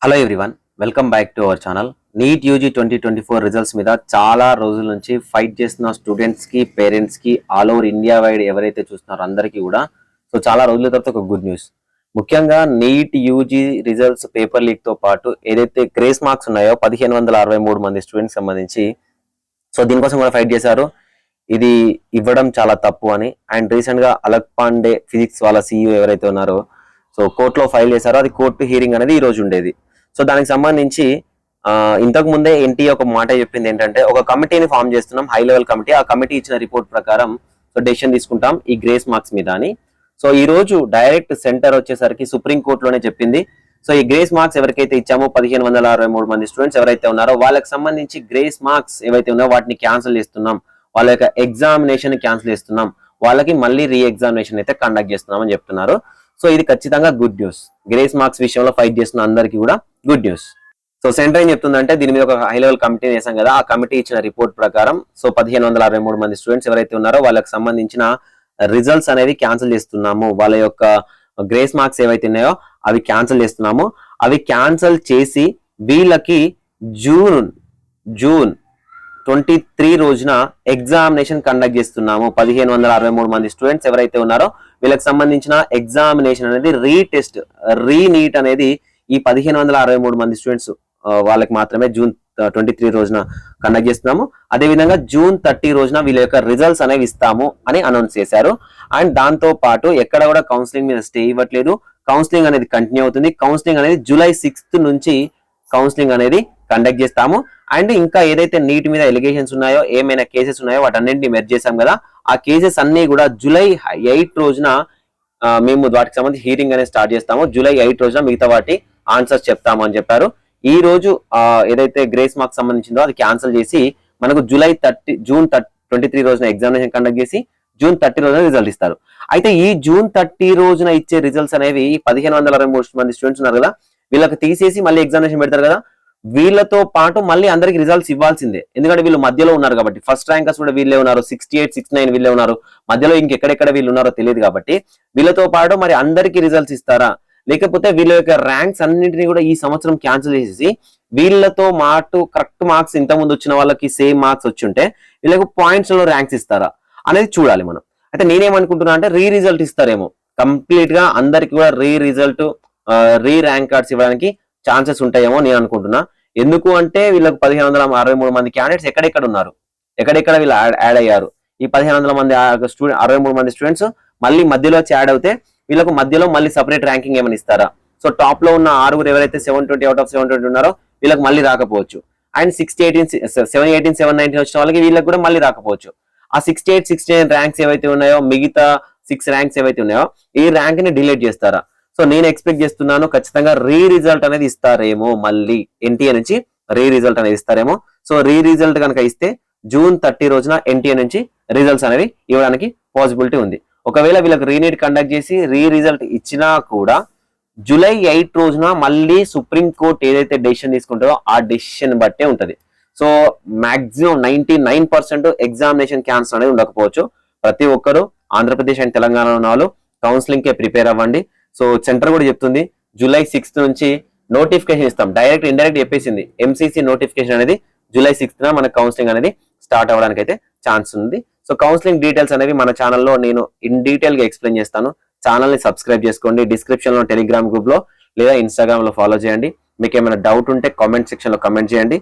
Hello everyone, welcome back to our channel. NEET UG 2024 results మీద చాలా రోజుల నుంచి ఫైట్ చేస్తున్న స్టూడెంట్స్ కి, పేరెంట్స్ కి, ఆల్ ఓవర్ ఇండియా వైడ్ ఎవరైతే చూస్తున్నారో అందరికీ కూడా చాలా రోజుల తర్వాత ఒక గుడ్ న్యూస్. ముఖ్యంగా NEET UG results paper leak తో పాటు ఏదైతే గ్రేస్ మార్క్స్ ఉన్నాయో 1563 మంది స్టూడెంట్స్ సంబంధించి దీనికోసం కూడా ఫైట్ చేశారు. ఇది ఇవ్వడం చాలా తప్పు అని. అండ్ రీసెంట్ గా అలక్ పాండే ఫిజిక్స్ వాళ్ళ CEO ఎవరైతే ఉన్నారో కోర్టులో ఫైల్ చేశారో అది కోర్టు హీరింగ్ అనేది ఈ రోజు ఉండేది. దానికి సంబంధించి ఇంతకు ముందే ఎన్టీ ఒక మాట చెప్పింది ఏంటంటే, ఒక కమిటీని ఫామ్ చేస్తున్నాం, హై లెవెల్ కమిటీ. ఆ కమిటీ ఇచ్చిన రిపోర్ట్ ప్రకారం డెసిషన్ తీసుకుంటాం ఈ గ్రేస్ మార్క్స్ మీద అని. ఈ రోజు డైరెక్ట్ సెంటర్ వచ్చేసరికి సుప్రీం కోర్టులోనే చెప్పింది. ఈ గ్రేస్ మార్క్స్ ఎవరికైతే ఇచ్చామో 1563 మంది స్టూడెంట్స్ ఎవరైతే ఉన్నారో వాళ్ళకి సంబంధించి గ్రేస్ మార్క్స్ ఏవైతే ఉన్నాయో వాటిని క్యాన్సిల్ చేస్తున్నాం, వాళ్ళ యొక్క ఎగ్జామినేషన్ క్యాన్సిల్ చేస్తున్నాం, వాళ్ళకి మళ్ళీ రీ ఎగ్జామినేషన్ అయితే కండక్ట్ చేస్తున్నాం అని చెప్తున్నారు. ఇది ఖచ్చితంగా గుడ్ న్యూస్. గ్రేస్ మార్క్స్ విషయంలో ఫైట్ చేస్తున్న అందరికీ కూడా గుడ్ న్యూస్. సెంటర్ ఏం చెప్తుందంటే, దీని మీద ఒక హై లెవెల్ కమిటీని వేసాం కదా, ఆ కమిటీ ఇచ్చిన రిపోర్ట్ ప్రకారం 1563 మంది స్టూడెంట్స్ ఎవరైతే ఉన్నారో వాళ్ళకి సంబంధించిన రిజల్ట్స్ అనేది క్యాన్సిల్ చేస్తున్నాము. వాళ్ళ యొక్క గ్రేస్ మార్క్స్ ఏవైతే ఉన్నాయో అవి క్యాన్సిల్ చేస్తున్నాము. అవి క్యాన్సిల్ చేసి వీళ్ళకి జూన్ 23 రోజున ఎగ్జామినేషన్ కండక్ట్ చేస్తున్నాము. 1563 మంది స్టూడెంట్స్ ఎవరైతే ఉన్నారో వీళ్ళకి సంబంధించిన ఎగ్జామినేషన్ అనేది రీనీట్ అనేది ఈ 1563 మంది స్టూడెంట్స్ వాళ్ళకి మాత్రమే జూన్ 23 రోజున కండక్ట్ చేస్తున్నాము. అదేవిధంగా జూన్ 30 రోజున వీళ్ళ యొక్క రిజల్ట్స్ అనేవి ఇస్తాము అని అనౌన్స్ చేశారు. అండ్ దాంతో పాటు ఎక్కడ కూడా కౌన్సిలింగ్ మీద స్టే ఇవ్వట్లేదు. కౌన్సిలింగ్ అనేది కంటిన్యూ అవుతుంది. కౌన్సిలింగ్ అనేది జూలై 6th నుంచి కౌన్సిలింగ్ అనేది కండక్ట్ చేస్తాము. అండ్ ఇంకా ఏదైతే నీట్ మీద ఎలిగేషన్స్ ఉన్నాయో, ఏమైనా కేసెస్ ఉన్నాయో వాటన్నింటినీ మెర్జ్ చేశాం కదా, ఆ కేసెస్ అన్ని కూడా జూలై 8 రోజున మేము వాటికి సంబంధించి హీరింగ్ అనేది స్టార్ట్ చేస్తాము. జూలై 8 రోజున మిగతా వాటి ఆన్సర్స్ చెప్తాము అని చెప్పారు. ఈ రోజు ఏదైతే గ్రేస్ మార్క్స్ సంబంధించిందో అది క్యాన్సిల్ చేసి మనకు జూన్ 23 రోజున ఎగ్జామినేషన్ కండక్ట్ చేసి జూన్ 30 రోజున రిజల్ట్ ఇస్తారు. అయితే ఈ జూన్ 30 రోజున ఇచ్చే రిజల్ట్స్ అనేవి 1563 మంది స్టూడెంట్స్ ఉన్నారు కదా, వీళ్ళకి తీసేసి మళ్ళీ ఎగ్జామినేషన్ పెడతారు కదా, వీళ్ళతో పాటు మళ్ళీ అందరికి రిజల్ట్స్ ఇవ్వాల్సిందే. ఎందుకంటే వీళ్ళు మధ్యలో ఉన్నారు కాబట్టి, ఫస్ట్ ర్యాంకర్స్ కూడా వీళ్ళే ఉన్నారు, 68, 69 వీళ్ళే ఉన్నారు, మధ్యలో ఇంకెక్కడెక్కడ వీళ్ళు ఉన్నారో తెలియదు కాబట్టి వీళ్ళతో పాటు మరి అందరికి రిజల్ట్స్ ఇస్తారా, లేకపోతే వీళ్ళ యొక్క ర్యాంక్స్ అన్నింటినీ కూడా ఈ సంవత్సరం క్యాన్సిల్ చేసేసి వీళ్ళతో మాటు కరెక్ట్ మార్క్స్ ఇంతకుముందు వచ్చిన వాళ్ళకి సేమ్ మార్క్స్ వచ్చి ఉంటే వీళ్ళకు పాయింట్స్ లో ర్యాంక్స్ ఇస్తారా అనేది చూడాలి మనం. అయితే నేనేమనుకుంటున్నా అంటే రీ రిజల్ట్ ఇస్తారేమో, కంప్లీట్ గా అందరికి కూడా రీ ర్యాంక్ కార్డ్స్ ఇవ్వడానికి ఛాన్సెస్ ఉంటాయేమో నేను అనుకుంటున్నా. ఎందుకు అంటే వీళ్ళకి 1563 మంది క్యాండిడేట్స్ ఎక్కడెక్కడ ఉన్నారు, ఎక్కడెక్కడ వీళ్ళు యాడ్ అయ్యారు. ఈ 1500 మంది 63 మంది స్టూడెంట్స్ మళ్ళీ మధ్యలో వచ్చి యాడ్ అవుతే వీళ్ళకు మధ్యలో మళ్ళీ సపరేట్ ర్యాంకింగ్ ఏమైనా ఇస్తారా? టాప్ లో ఉన్న 6 ఎవరైతే 720 అవుట్ ఆఫ్ 720 ఉన్నారో వీళ్ళకి మళ్ళీ రాకపోవచ్చు. అండ్ 718, 719 వచ్చిన వాళ్ళకి వీళ్ళకి కూడా మళ్ళీ రాకపోవచ్చు. ఆ 68, 69 ర్యాంక్స్ ఏవైతే ఉన్నాయో, మిగతా 6 ర్యాంక్స్ ఏవైతే ఉన్నాయో ఈ ర్యాంక్ ని డిలీట్ చేస్తారా? నేను ఎక్స్పెక్ట్ చేస్తున్నాను ఖచ్చితంగా రీ రిజల్ట్ అనేది ఇస్తారేమో, మళ్ళీ ఎన్టీఏ నుంచి రీ రిజల్ట్ అనేది ఇస్తారేమో. రీ రిజల్ట్ కనుక ఇస్తే జూన్ 30 రోజున ఎన్టీఏ నుంచి రిజల్ట్స్ అనేవి ఇవ్వడానికి పాసిబిలిటీ ఉంది. ఒకవేళ వీళ్ళకి రీనీట్ కండక్ట్ చేసి రీ రిజల్ట్ ఇచ్చినా కూడా జూలై 8 రోజున మళ్ళీ సుప్రీం కోర్ట్ ఏదైతే డెసిషన్ తీసుకుంటుందో ఆ డెసిషన్ బట్టే ఉంటది. మాక్సిమం 99% ఎగ్జామినేషన్ క్యాన్సిల్ అనేది ఉండకపోవచ్చు. ప్రతి ఒక్కరు ఆంధ్రప్రదేశ్ అండ్ తెలంగాణలో ఉన్న వాళ్ళు కౌన్సిలింగ్ కే ప్రిపేర్ అవ్వండి. సెంటర్ కూడా చెప్తుంది జూలై 6th నుంచి నోటిఫికేషన్ ఇస్తాం, డైరెక్ట్ ఇండైరెక్ట్ చెప్పేసింది. MCC నోటిఫికేషన్ అనేది జూలై 6th మనకు కౌన్సిలింగ్ అనేది స్టార్ట్ అవ్వడానికి అయితే ఛాన్స్ ఉంది. కౌన్సిలింగ్ డీటెయిల్స్ అనేవి మన ఛానల్లో నేను ఇన్ డీటెయిల్ గా ఎక్స్ప్లెయిన్ చేస్తాను. ఛానల్ ని సబ్స్క్రైబ్ చేసుకోండి. డిస్క్రిప్షన్ లో టెలిగ్రామ్ గ్రూప్ లో లేదా ఇన్స్టాగ్రామ్ లో ఫాలో చేయండి. మీకు ఏమైనా డౌట్ ఉంటే కామెంట్ సెక్షన్ లో కామెంట్ చేయండి.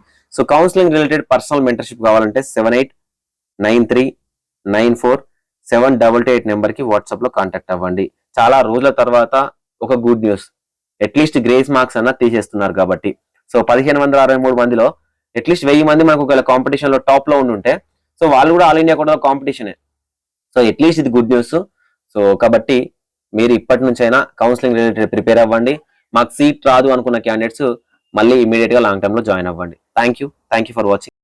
కౌన్సిలింగ్ రిలేటెడ్ పర్సనల్ మెంటర్షిప్ కావాలంటే 7893947288 నెంబర్ కి వాట్సాప్ లో కాంటాక్ట్ అవ్వండి. చాలా రోజుల తర్వాత ఒక good news, at least grace marks అన్న తీసేస్తున్నారు కాబట్టి 1563 మందిలో అట్లీస్ట్ 1000 మంది మనకు ఒక కాంపిటీషన్ లో టాప్ లో ఉంటే వాళ్ళు కూడా ఆల్ ఇండియా కూడా కాంపిటీషనే. అట్లీస్ట్ ఇది గుడ్ న్యూస్. కాబట్టి మీరు ఇప్పటి నుంచి అయినా కౌన్సిలింగ్ రిలేటెడ్ ప్రిపేర్ అవ్వండి. మాకు సీట్ రాదు అనుకున్న క్యాండిడేట్స్ మళ్ళీ ఇమీడియట్ గా లాంగ్ టర్మ్ లో జాయిన్ అవ్వండి. Thank you for watching.